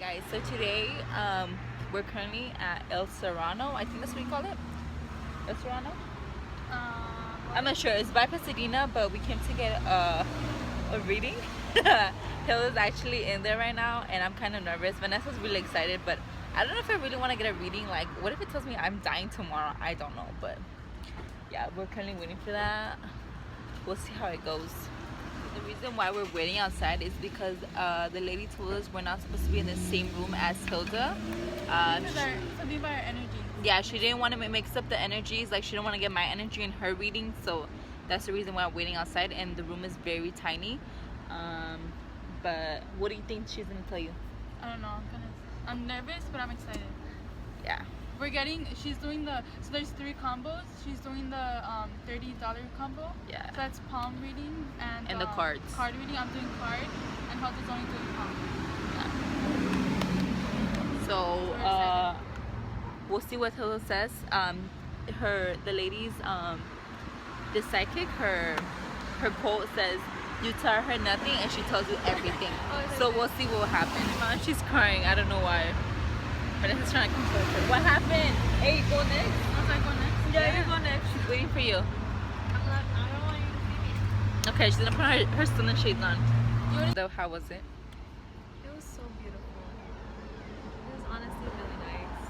Guys, so today we're currently at El Serrano. I think that's what you call it. El Serrano. I'm not sure. It's by Pasadena, but we came to get a reading. Hilda's actually in there right now, and I'm kind of nervous. Vanessa's really excited, but I don't know if I really want to get a reading. Like, what if it tells me I'm dying tomorrow? I don't know, but yeah, we're currently waiting for that. We'll see how it goes. The reason why we're waiting outside is because the lady told us we're not supposed to be in the same room as Hilda. Something about our energy. Yeah, she didn't want to mix up the energies. Like, she didn't want to get my energy in her reading, so that's the reason why I'm waiting outside. And the room is very tiny. But what do you think she's gonna tell you? I don't know. I'm nervous, but I'm excited. Yeah. She's doing so there's 3 combos. She's doing the $30 combo. Yeah. So that's palm reading and the cards. Card reading. I'm doing card, and Hilda's only doing palm. Yeah. So we'll see what Hilda says. The lady's the psychic, her quote says, "You tell her nothing and she tells you everything." So we'll see what will happen. She's crying. I don't know why. Vanessa's trying to console her. What happened? Hey, go next. Was I go next? Yeah, you go next. She's waiting for you. I don't want you to see me. Okay, she's gonna put her sun and shades on. So how was it? It was so beautiful. It was honestly really nice.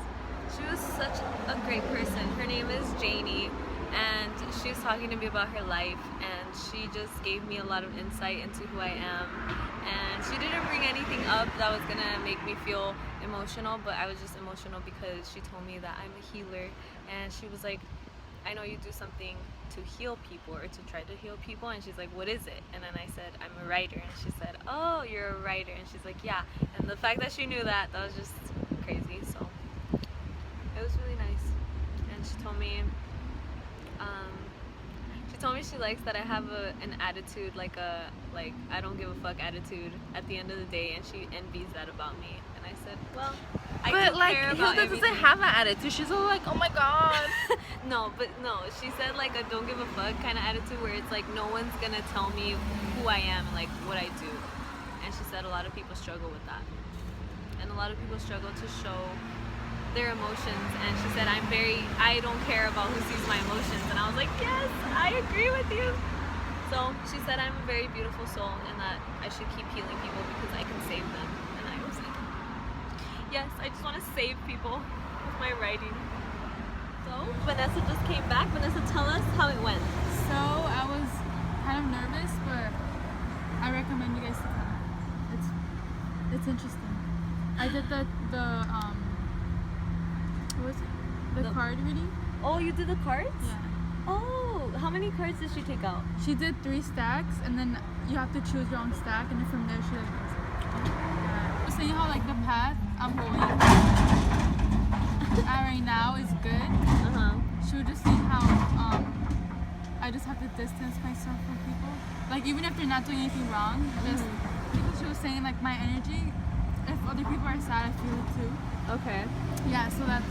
She was such a great person. Her name is Janie, and she was talking to me about her life, and she just gave me a lot of insight into who I am. And she didn't bring anything up that was gonna make me feel emotional, but I was just emotional because she told me that I'm a healer, and she was like, I know you do something to heal people or to try to heal people, and she's like, what is it? And then I said, I'm a writer, and she said, oh, you're a writer, and she's like, yeah. And the fact that she knew that was just crazy. So it was really nice. And she told me she likes that I have an attitude, like I don't give a fuck attitude at the end of the day, and she envies that about me. And I said, well, I do care about Hilda everything. doesn't have an attitude. She's all like, oh my god. No, she said like a don't give a fuck kind of attitude where it's like no one's gonna tell me who I am and like what I do. And she said a lot of people struggle with that, and a lot of people struggle to show their emotions. And she said I don't care about who sees my emotions. And I was like, yes, I agree with you. So she said I'm a very beautiful soul and that I should keep healing people because I can save them. And I was like, yes, I just want to save people with my writing. So Vanessa just came back. Vanessa, tell us how it went. So I was kind of nervous, but I recommend you guys to come. It's interesting. I did the what was it? The card reading. Oh, you did the cards? Yeah. Oh, how many cards did she take out? She did 3 stacks, and then you have to choose your own stack, and then from there she like goes. Yeah. Just saying how like the path I'm going right now is good. She was just saying how I just have to distance myself from people. Like even if they're not doing anything wrong, just because she was saying like my energy, if other people are sad, I feel it too. Okay. Yeah, so that's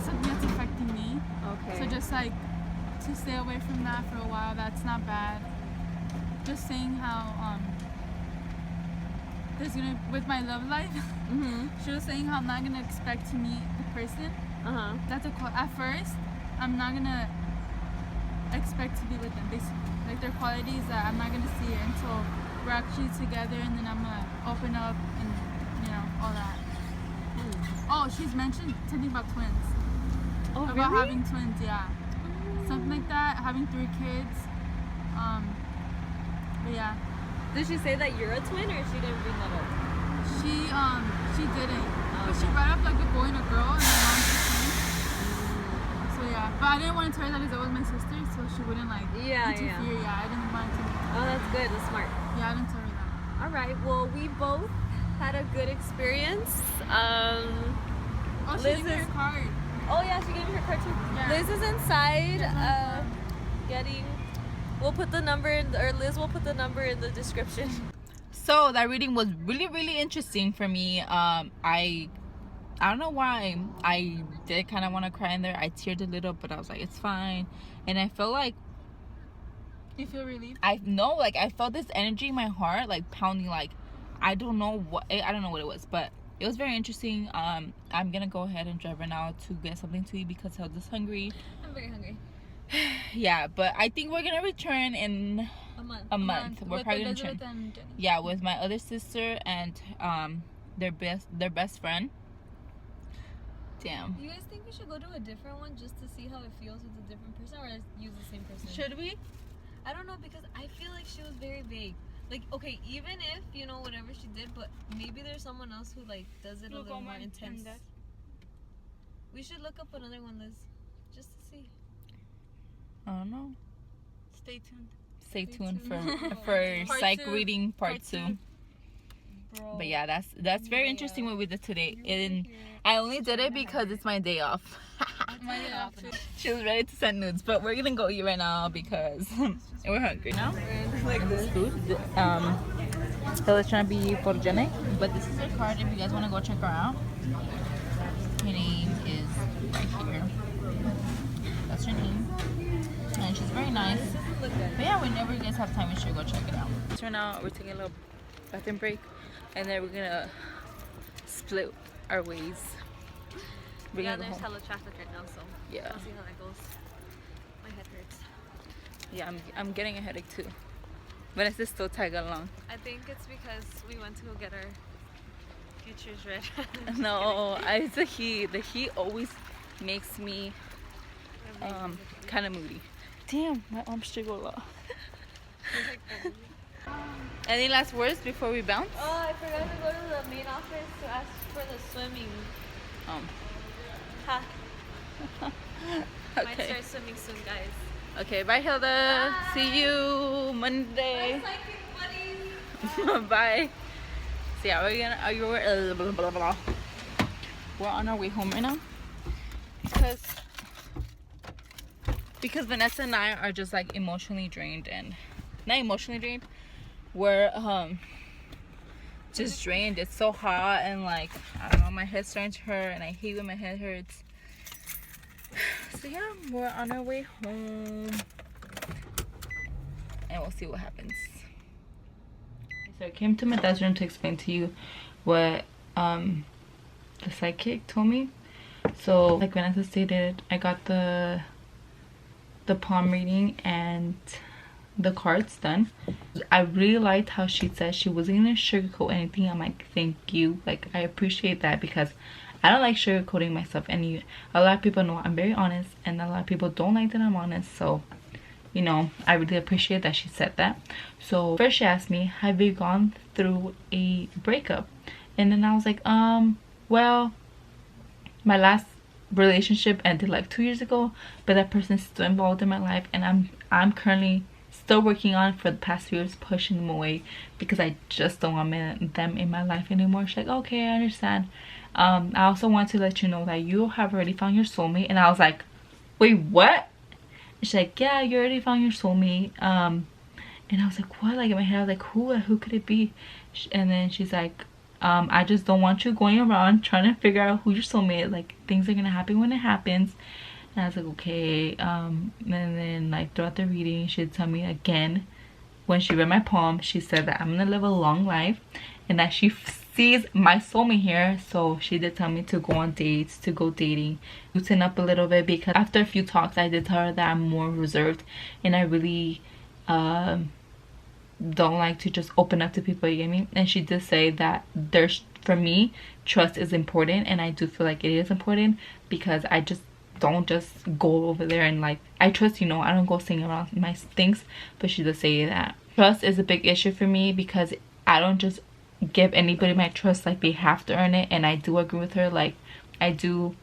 something that's affecting me. Okay. So just like to stay away from that for a while, that's not bad. Just saying how there's gonna with my love life. She was saying how I'm not gonna expect to meet the person. That's at first I'm not gonna expect to be with them. Basically, like their qualities that I'm not gonna see it until we're actually together, and then I'm gonna open up and all that. Oh, she's mentioned something about twins. Oh, about really? having twins, yeah. Something like that, having 3 kids. But yeah. Did she say that you're a twin, or she didn't bring that up? She didn't. But she brought up like a boy and a girl, and my mom's a twin. So yeah. But I didn't want to tell her that it was my sister, so she wouldn't like interfere. Yeah, I didn't want to. Oh, that's good. That's smart. Yeah, I didn't tell her that. All right. Well, we both had a good experience. Oh, she gave me her card. Oh yeah, she gave me her card too. Yeah. Liz is inside getting. We'll put the number Liz will put the number in the description. So that reading was really, really interesting for me. I don't know why. I did kind of want to cry in there. I teared a little, but I was like, it's fine. And I felt like You feel relieved? I felt this energy in my heart, like pounding. Like I don't know what it was, but it was very interesting. I'm gonna go ahead and drive right now to get something to eat because Hilda's hungry. I'm very hungry. Yeah, but I think we're gonna return in a month. We're probably gonna return. Yeah, with my other sister and their best friend. Damn. You guys think we should go to a different one just to see how it feels with a different person, or use the same person? Should we? I don't know, because I feel like she was very vague. Like, okay, even if, you know, whatever she did, but maybe there's someone else who, like, does it a little more intense. We should look up another one, Liz, just to see. I don't know. Stay tuned. Stay tuned for psych reading part 2. Bro. But yeah, that's very interesting what we did today. And I only did it because it's my day off. My day off too. She was ready to send nudes, but we're gonna go eat right now because we're hungry now. Like this food. Hilda's trying to be photogenic, but this is her card if you guys want to go check her out. Her name is right here. That's her name, and she's very nice. But yeah, whenever you guys have time, you should go check it out. So right now we're taking a little bathroom break, and then we're gonna split our ways. Yeah, there's hella traffic right now, so yeah. I'll see how that goes. My head hurts. Yeah, I'm getting a headache too. But it's still tag along. I think it's because we went to go get our futures read. No, it's the heat. The heat always makes me kind of moody. Damn, my arms jiggle a lot. Any last words before we bounce? Oh, I forgot to go to the main office to ask for the swimming. Ha. Might Okay. start swimming soon, guys. Okay, bye Hilda. Bye. See you Monday. Buddies. Bye. So yeah, we're on our way home right now because Vanessa and I are just like emotionally drained, and not emotionally drained. We're just drained. It's so hot, and like I don't know, my head's starting to hurt, and I hate when my head hurts. So yeah, we're on our way home, and we'll see what happens. So I came to my dad's room to explain to you what the psychic told me. So like Vanessa stated, I got the palm reading and the cards done. I really liked how she said she wasn't gonna sugarcoat anything. I'm like, thank you, like I appreciate that, because I don't like sugarcoating myself, and a lot of people know I'm very honest, and a lot of people don't like that I'm honest. So you know, I really appreciate that she said that. So first she asked me, have you gone through a breakup? And then I was like, well, my last relationship ended like 2 years ago, but that person's still involved in my life, and I'm currently still working on it for the past 2 years, pushing them away because I just don't want them in my life anymore. She's like, okay, I understand. I also want to let you know that you have already found your soulmate. And I was like, wait, what? And she's like, yeah, you already found your soulmate. And I was like, what? Like in my head I was like, who could it be? And then she's like, I just don't want you going around trying to figure out who your soulmate is. Like, things are gonna happen when it happens. And I was like, okay. And then like throughout the reading, she'd tell me again, when she read my palm, she said that I'm gonna live a long life and that she sees my soulmate here. So she did tell me to go on dates, to go dating, loosen up a little bit, because after a few talks I did tell her that I'm more reserved, and I really don't like to just open up to people, you get me? And she did say that for me, trust is important, and I do feel like it is important, because I just don't just go over there and like, I trust, you know, I don't go singing around my things. But she does say that trust is a big issue for me, because I don't just give anybody my trust, like they have to earn it. And I do agree with her, like I do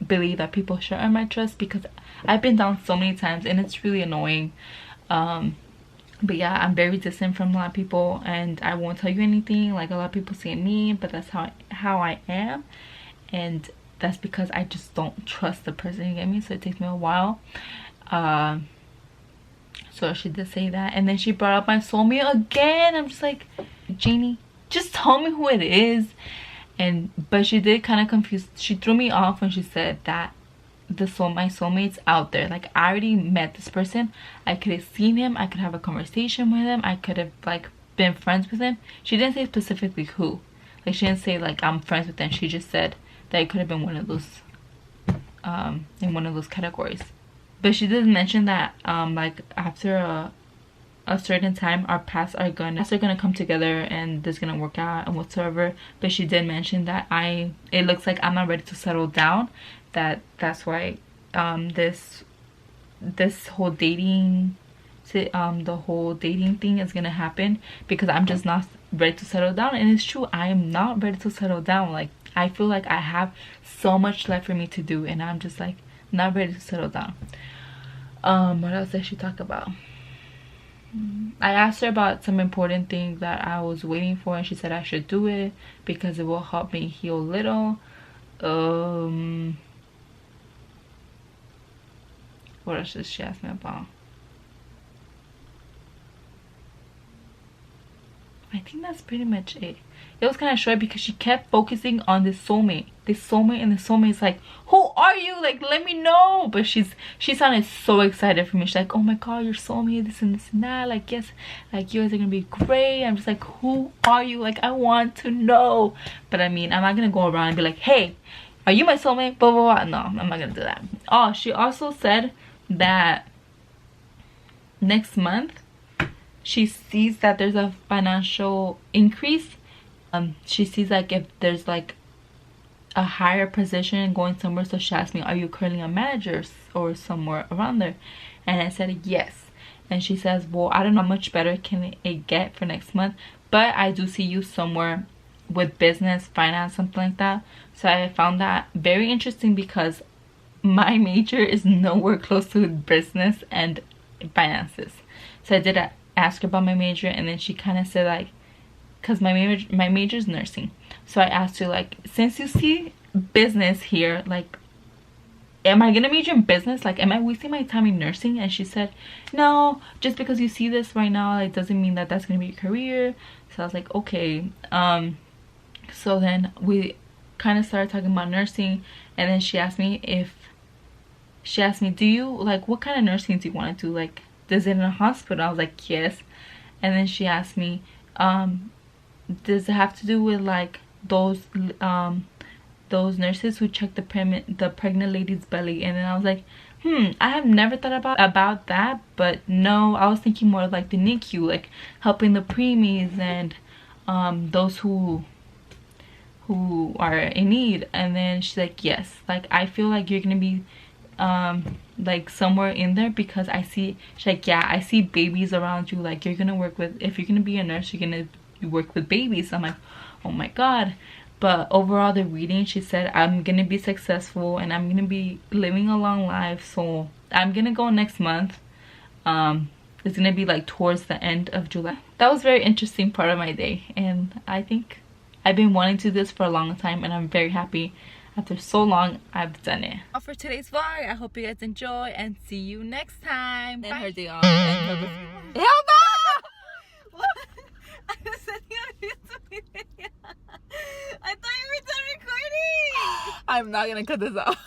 believe that people should earn my trust, because I've been down so many times and it's really annoying. But yeah, I'm very distant from a lot of people, and I won't tell you anything. Like a lot of people say me, but that's how I am, and that's because I just don't trust the person, you get me? So it takes me a while. So she did say that, and then she brought up my soulmate again. I'm just like, Janie, just tell me who it is. But she did kind of confuse. She threw me off when she said that my soulmate's out there. Like, I already met this person. I could have seen him. I could have a conversation with him. I could have like been friends with him. She didn't say specifically who. Like she didn't say like I'm friends with them. She just said that it could have been one of those in one of those categories. But she did mention that like after a certain time our paths are gonna come together and this gonna work out and whatsoever. But she did mention that it looks like I'm not ready to settle down, that's why this whole dating the whole dating thing is gonna happen, because I'm just not ready to settle down. And it's true, I am not ready to settle down. Like I feel like I have so much left for me to do and I'm just like not ready to settle down. What else did she talk about? I asked her about some important things that I was waiting for and she said I should do it because it will help me heal a little. What else did she ask me about? I think that's pretty much it. It was kind of short because she kept focusing on this soulmate. And the soulmate is like, who are you? Like, let me know. But she sounded so excited for me. She's like, oh my god, your soulmate, this and that. Like, yes, like you guys are gonna be great. I'm just like, who are you? Like, I want to know. But I mean, I'm not gonna go around and be like, hey, are you my soulmate? Blah blah blah. No, I'm not gonna do that. Oh, she also said that next month she sees that there's a financial increase. She sees like if there's like a higher position going somewhere. So she asked me, are you currently a manager or somewhere around there? And I said yes. And she says, well, I don't know how much better can it get for next month, but I do see you somewhere with business, finance, something like that. So I found that very interesting because my major is nowhere close to business and finances. So I did ask her about my major, and then she kind of said like, because my major is nursing. So I asked her like, since you see business here, like am I gonna major in business? Like am I wasting my time in nursing? And she said, no, just because you see this right now, it doesn't mean that that's gonna be your career. So I was like, okay. So then we kind of started talking about nursing, and then she asked me, do you like, what kind of nursing do you want to do? Like, does it in a hospital? I was like, yes. And then she asked me, does it have to do with like those nurses who check the pregnant lady's belly? And then I was like, I have never thought about that. But no, I was thinking more like the NICU, like helping the preemies and those who are in need. And then she's like, yes, like I feel like you're gonna be like somewhere in there, because she's like, yeah, I see babies around you. Like you're gonna work with, if you're gonna be a nurse, you're gonna work with babies. I'm like, oh my god. But overall, the reading, she said I'm gonna be successful and I'm gonna be living a long life. So I'm gonna go next month. It's gonna be like towards the end of July. That was a very interesting part of my day, and I think I've been wanting to do this for a long time, and I'm very happy after so long I've done it. All for today's vlog. I hope you guys enjoy and see you next time. And her day off. Hilda! I was sending a video. I thought you were done recording. I'm not gonna cut this out.